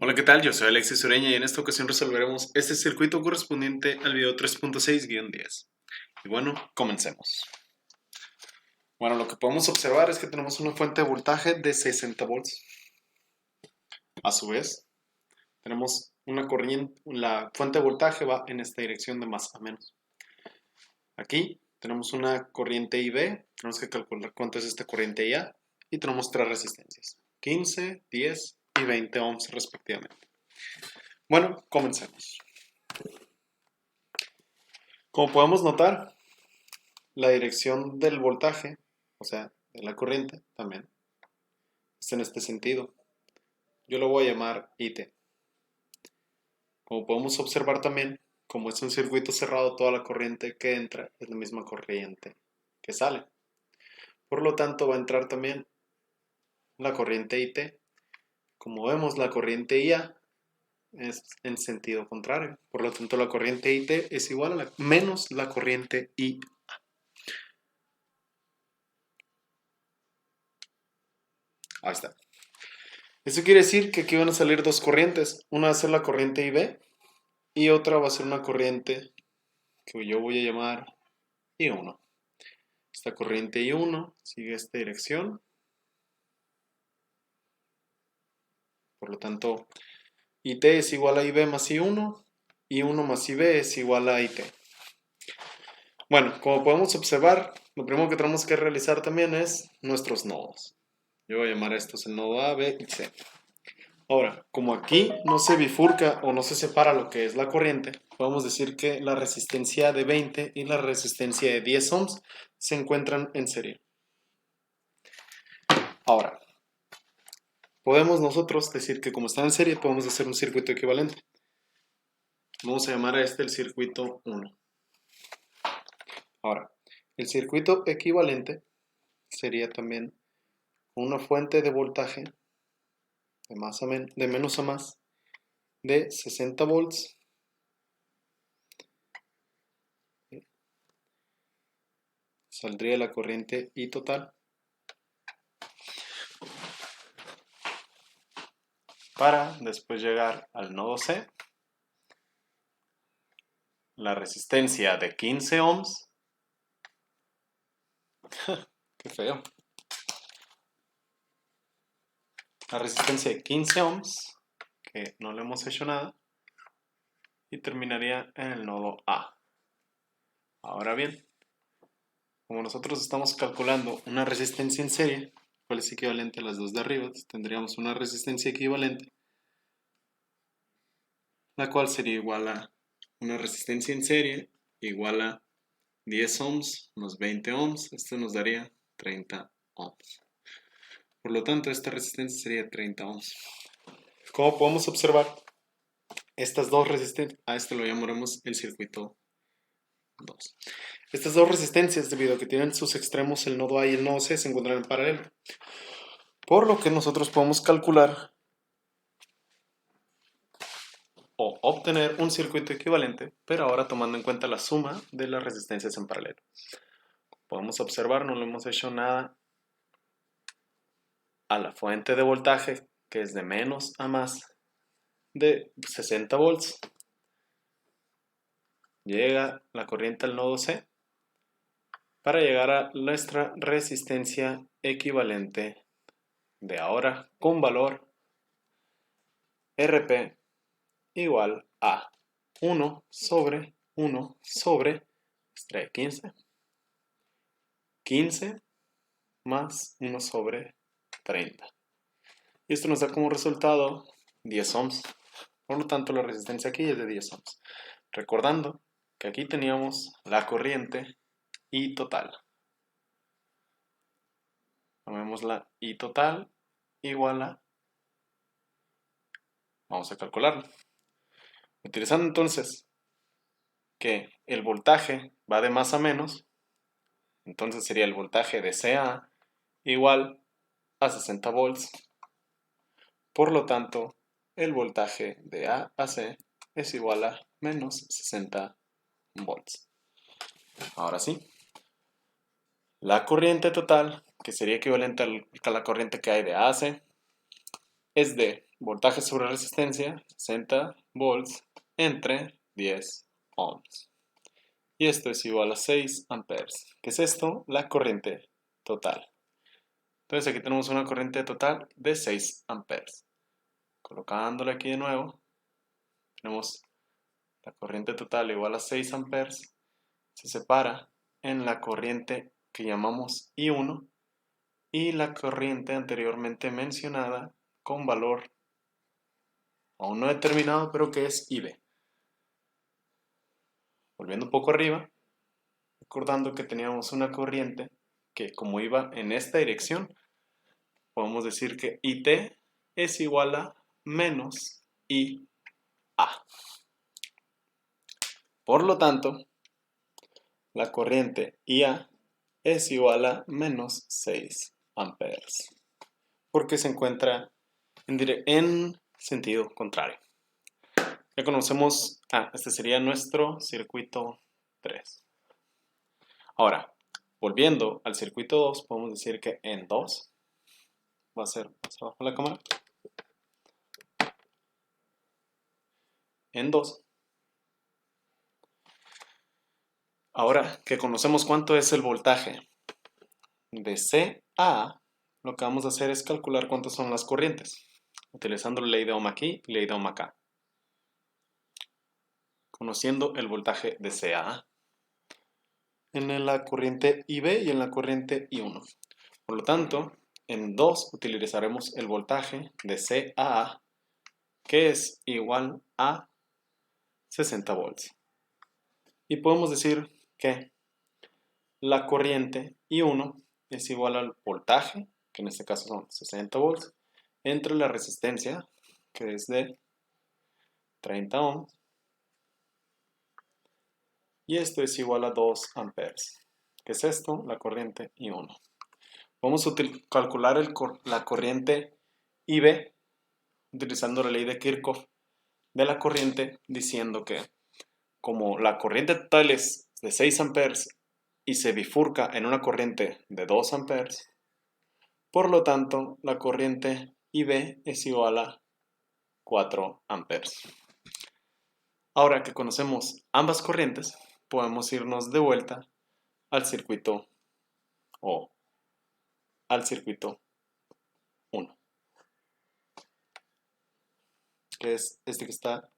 Hola, ¿qué tal? Yo soy Alexis Ureña y en esta ocasión resolveremos este circuito correspondiente al video 3.6-10. Y bueno, comencemos. Bueno, lo que podemos observar es que tenemos una fuente de voltaje de 60 volts. A su vez, tenemos una corriente, la fuente de voltaje va en esta dirección de más a menos. Aquí tenemos una corriente IB, tenemos que calcular cuánto es esta corriente IA y tenemos tres resistencias, 15, 10 y 20 ohms respectivamente. Bueno, comencemos. Como podemos notar, la dirección del voltaje, o sea, de la corriente también, es en este sentido. Yo lo voy a llamar IT. Como podemos observar también, como es un circuito cerrado, toda la corriente que entra es la misma corriente que sale. Por lo tanto, va a entrar también la corriente IT. Como vemos, la corriente IA es en sentido contrario. Por lo tanto, la corriente IT es igual a menos la corriente IA. Ahí está. Eso quiere decir que aquí van a salir dos corrientes. Una va a ser la corriente IB y otra va a ser una corriente que yo voy a llamar I1. Esta corriente I1 sigue esta dirección. Por lo tanto, IT es igual a IB más I1. I1 más IB es igual a IT. Bueno, como podemos observar, lo primero que tenemos que realizar también es nuestros nodos. Yo voy a llamar a estos el nodo A, B y C. Ahora, como aquí no se bifurca o no se separa lo que es la corriente, podemos decir que la resistencia de 20 y la resistencia de 10 ohms se encuentran en serie. Ahora, podemos nosotros decir que como están en serie, podemos hacer un circuito equivalente. Vamos a llamar a este el circuito 1. Ahora, el circuito equivalente sería también una fuente de voltaje de menos a más de 60 volts saldría la corriente I total para después llegar al nodo C, la resistencia de 15 ohms, qué feo, la resistencia de 15 ohms, que no le hemos hecho nada, y terminaría en el nodo A. Ahora bien, como nosotros estamos calculando una resistencia en serie, cuál es equivalente a las dos de arriba, tendríamos una resistencia equivalente, la cual sería igual a una resistencia en serie igual a 10 ohms más 20 ohms, esto nos daría 30 ohms. Por lo tanto, esta resistencia sería 30 ohms. Como podemos observar, estas dos resistencias, a esto lo llamaremos el circuito 2. Estas dos resistencias, debido a que tienen sus extremos, el nodo A y el nodo C, se encuentran en paralelo. Por lo que nosotros podemos calcular o obtener un circuito equivalente, pero ahora tomando en cuenta la suma de las resistencias en paralelo. Podemos observar, no le hemos hecho nada a la fuente de voltaje, que es de menos a más de 60 volts. Llega la corriente al nodo C para llegar a nuestra resistencia equivalente de ahora con valor RP igual a 1 sobre 1 sobre 15, 15 más 1 sobre 30. Y esto nos da como resultado 10 ohms. Por lo tanto, la resistencia aquí es de 10 ohms. Recordando que aquí teníamos la corriente I total. Tomemos la I total igual a... Vamos a calcularlo. Utilizando entonces que el voltaje va de más a menos, entonces sería el voltaje de CA igual a 60 volts. Por lo tanto, el voltaje de A a C es igual a menos 60 volts. Ahora sí, la corriente total, que sería equivalente a la corriente que hay de A a C, es de voltaje sobre resistencia, 60 volts, entre 10 ohms. Y esto es igual a 6 amperes. ¿Qué es esto? La corriente total. Entonces aquí tenemos una corriente total de 6 amperes. Colocándola aquí de nuevo, tenemos la corriente total igual a 6 amperes. Se separa en la corriente que llamamos I1 y la corriente anteriormente mencionada con valor aún no determinado, pero que es IB. Volviendo un poco arriba, recordando que teníamos una corriente que como iba en esta dirección, podemos decir que IT es igual a menos IA. Por lo tanto, la corriente IA es igual a menos 6 amperes, porque se encuentra en sentido contrario. Ya conocemos, este sería nuestro circuito 3. Ahora, volviendo al circuito 2, podemos decir que en 2, va a ser más abajo la cámara, en 2. Ahora que conocemos cuánto es el voltaje de C a A, lo que vamos a hacer es calcular cuántas son las corrientes, utilizando la ley de Ohm aquí y la ley de Ohm acá. Conociendo el voltaje de C a A en la corriente IB y en la corriente I1. Por lo tanto, en 2 utilizaremos el voltaje de C a A, que es igual a 60 volts. Y podemos decir que la corriente I1 es igual al voltaje, que en este caso son 60 volts, entre la resistencia, que es de 30 ohms, y esto es igual a 2 amperes. ¿Qué es esto? La corriente I1. Vamos a calcular la corriente IB utilizando la ley de Kirchhoff de la corriente, diciendo que como la corriente total es de 6 amperes y se bifurca en una corriente de 2 amperes, por lo tanto la corriente IB es igual a 4 amperes. Ahora que conocemos ambas corrientes, podemos irnos de vuelta al circuito o al circuito 1, que es este que está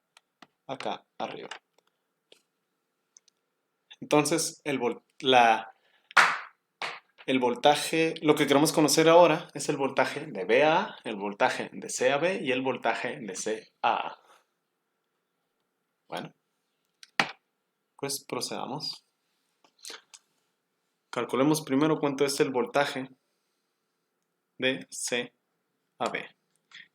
acá arriba. Entonces, el voltaje, lo que queremos conocer ahora es el voltaje de B a A, el voltaje de C a B y el voltaje de C a A. Bueno, pues procedamos. Calculemos primero cuánto es el voltaje de C a B.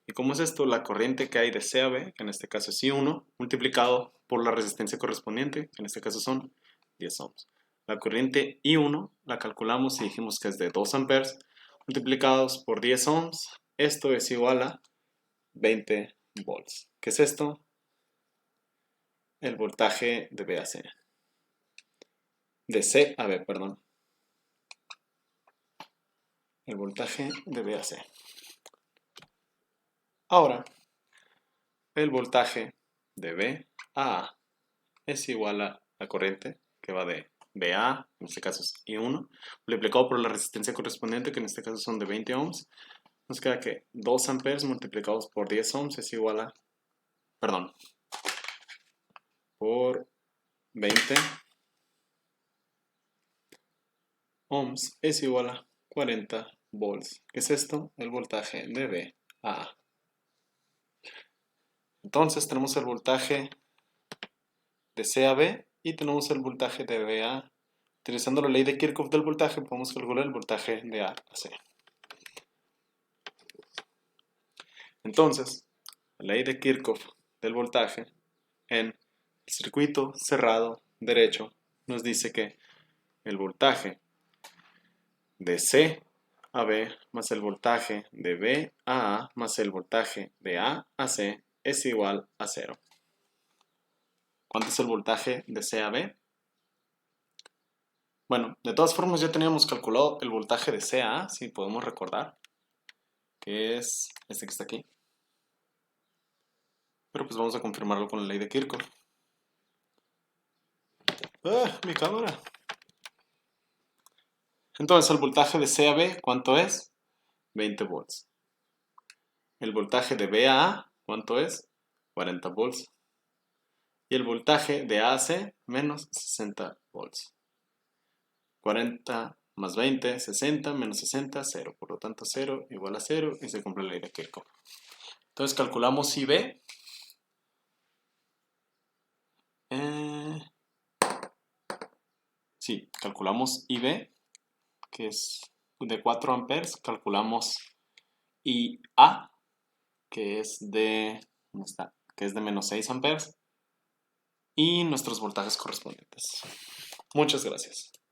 ¿Y cómo es esto? La corriente que hay de C a B, que en este caso es I1, multiplicado por la resistencia correspondiente, que en este caso son 10 ohms. La corriente I1 la calculamos y dijimos que es de 2 amperes, multiplicados por 10 ohms. Esto es igual a 20 volts. ¿Qué es esto? El voltaje de B a C. De C a B, perdón. El voltaje de B a C. Ahora, el voltaje de B a A es igual a la corriente que va de BA, en este caso es I1, multiplicado por la resistencia correspondiente, que en este caso son de 20 ohms. Nos queda que 2 amperes multiplicados por 10 ohms es igual a, perdón, por 20 ohms es igual a 40 volts. ¿Qué es esto? El voltaje de B a A. Entonces tenemos el voltaje de C a B y tenemos el voltaje de B a A. Utilizando la ley de Kirchhoff del voltaje podemos calcular el voltaje de A a C. Entonces, la ley de Kirchhoff del voltaje en el circuito cerrado derecho nos dice que el voltaje de C a B más el voltaje de B a A más el voltaje de A a C es igual a 0. ¿Cuánto es el voltaje de C a B? Bueno, de todas formas ya teníamos calculado el voltaje de C a A, si podemos recordar, que es este que está aquí. Pero pues vamos a confirmarlo con la ley de Kirchhoff. ¡Ah, mi cámara! Entonces, el voltaje de C a B, ¿cuánto es? 20 volts. El voltaje de B a A, ¿cuánto es? 40 volts. Y el voltaje de A a C, menos 60 volts. 40 más 20, 60, menos 60, 0. Por lo tanto, 0 igual a 0 y se cumple la ley de Kirchhoff. Entonces, calculamos IB. Sí, calculamos IB, que es de 4 amperes. Calculamos IA, que es de, ¿dónde está? Que es de menos 6 amperes. Y nuestros voltajes correspondientes. Muchas gracias.